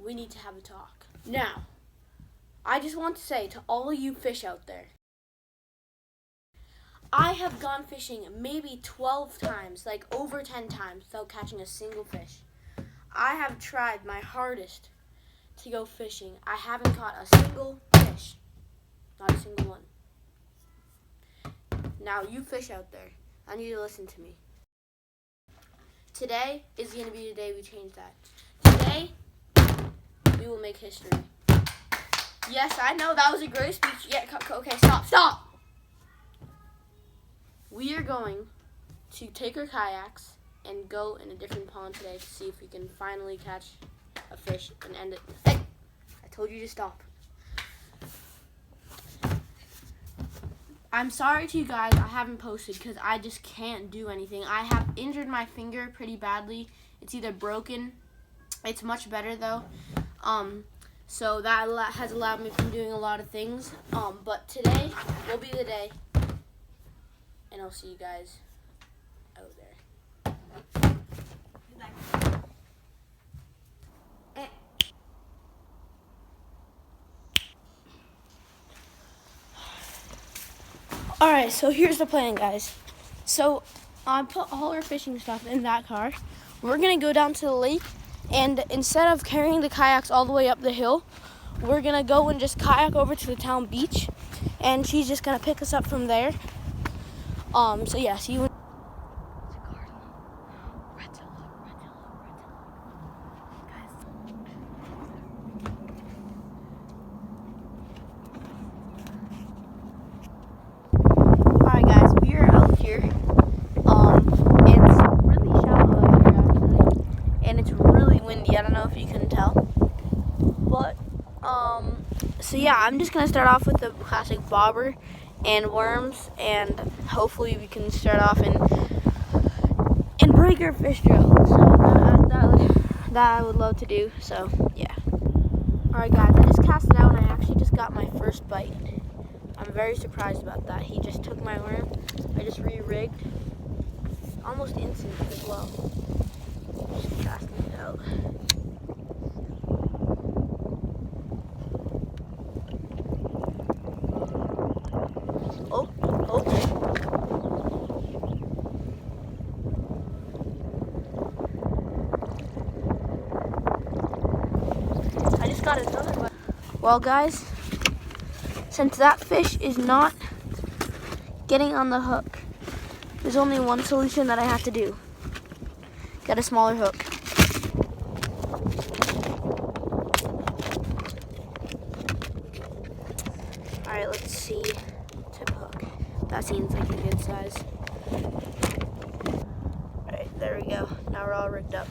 we need to have a talk. Now, I just want to say to all of you fish out there, I have gone fishing maybe 12 times, like over 10 times, without catching a single fish. I have tried my hardest to go fishing. I haven't caught a single fish. Not a single one. Now, you fish out there, I need you to listen to me. Today is going to be the day we change that. Today, we will make history. Yes, I know that was a great speech. Yeah, okay, stop. We are going to take our kayaks and go in a different pond today to see if we can finally catch a fish and end it. Hey, I told you to stop. I'm sorry to you guys, I haven't posted because I just can't do anything. I have injured my finger pretty badly. It's either broken. It's much better though. So that has allowed me from doing a lot of things. But today will be the day, and I'll see you guys out there. Alright, so here's the plan, guys. So I put all our fishing stuff in that car. We're going to go down to the lake, and instead of carrying the kayaks all the way up the hill, we're going to go and just kayak over to the town beach, and she's just going to pick us up from there. So yeah, see you. Alright guys, we are out here. It's really shallow out here actually, and it's really windy. I don't know if you can tell, but so yeah, I'm just gonna start off with the classic bobber and worms, and hopefully we can start off and break our fish drill. So that I would love to do. So yeah. Alright guys, I just cast it out and I actually just got my first bite. I'm very surprised about that. He just took my worm. I just re-rigged. Almost instant as well. Just casting it out. Oh. I just got another bite. Well guys, since that fish is not getting on the hook, there's only one solution that I have to do. Get a smaller hook. Alright, let's see. Tip hook. That seems like a good size. Alright, there we go. Now we're all rigged up.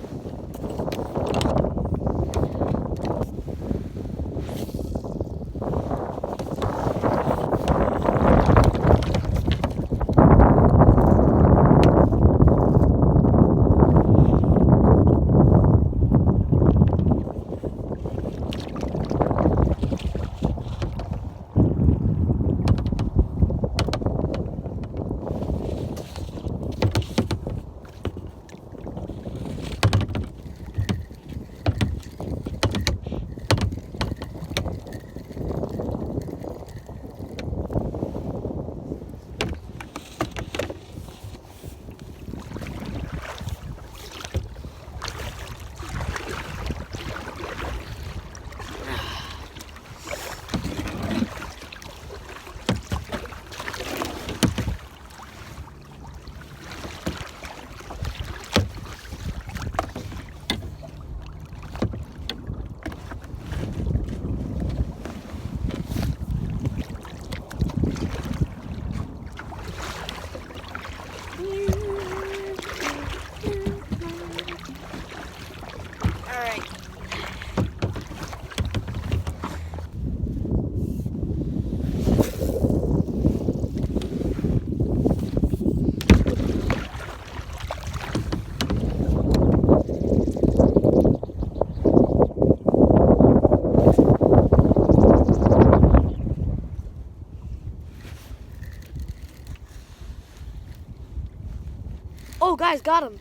Oh, guys, got him.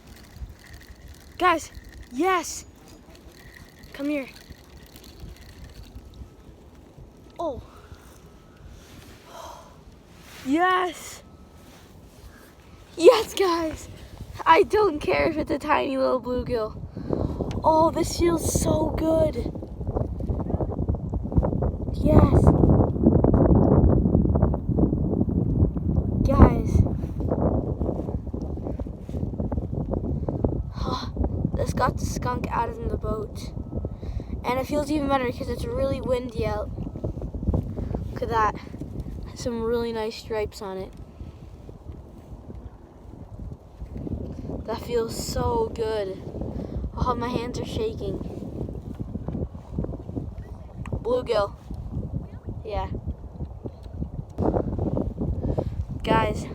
Guys, yes. Come here. Oh. Yes. Yes, guys. I don't care if it's a tiny little bluegill. Oh, this feels so good. Yes. Guys. This got the skunk out of the boat. And it feels even better because it's really windy out. Look at that. Some really nice stripes on it. That feels so good. Oh, my hands are shaking. Bluegill. Yeah. Guys,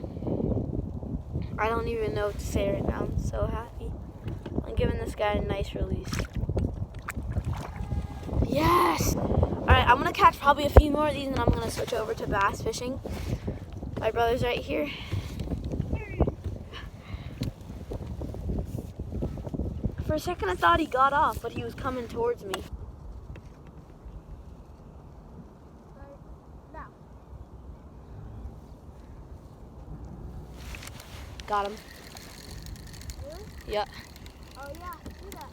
I don't even know what to say right now. I'm so happy. I'm giving this guy a nice release. Yes! Alright, I'm going to catch probably a few more of these and I'm going to switch over to bass fishing. My brother's right here. For a second I thought he got off, but he was coming towards me. Got him. Really? Yeah. Oh yeah, do that.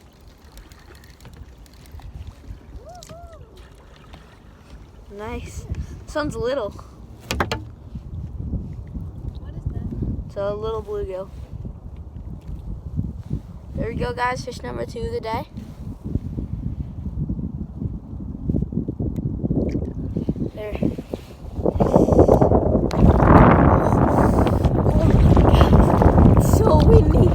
Woo-hoo. Nice. This one's little. What is that? It's a little bluegill. There we go, guys. Fish number 2 of the day. There. Windy.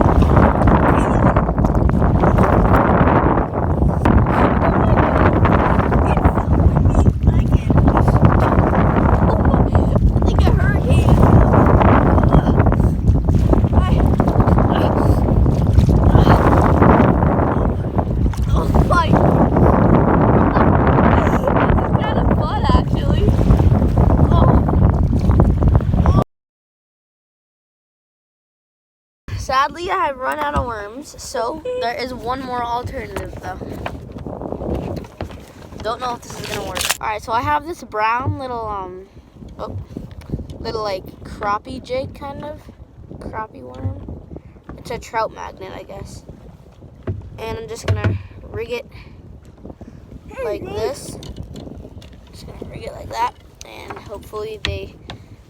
Sadly, I have run out of worms, so there is one more alternative, though. Don't know if this is gonna work. All right, so I have this brown little, little like crappie jig kind of, crappie worm. It's a trout magnet, I guess. And I'm just gonna rig it like this. Just gonna rig it like that, and hopefully they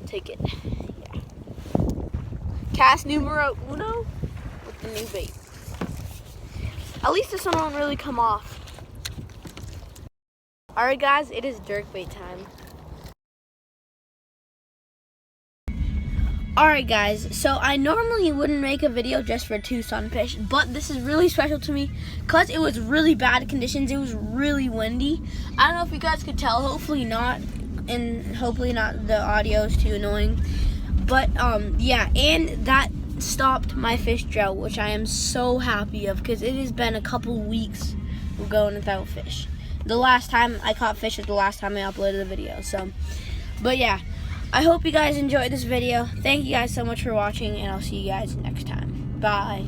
take it. Cast numero uno with the new bait. At least this one won't really come off. Alright guys, it is jerkbait time. Alright guys, so I normally wouldn't make a video just for 2 sunfish, but this is really special to me because it was really bad conditions. It was really windy. I don't know if you guys could tell, hopefully not, and hopefully not the audio is too annoying. But yeah, and that stopped my fish drought, which I am so happy of because it has been a couple weeks going without fish. The last time I caught fish was the last time I uploaded a video. So, but yeah, I hope you guys enjoyed this video. Thank you guys so much for watching, and I'll see you guys next time. Bye.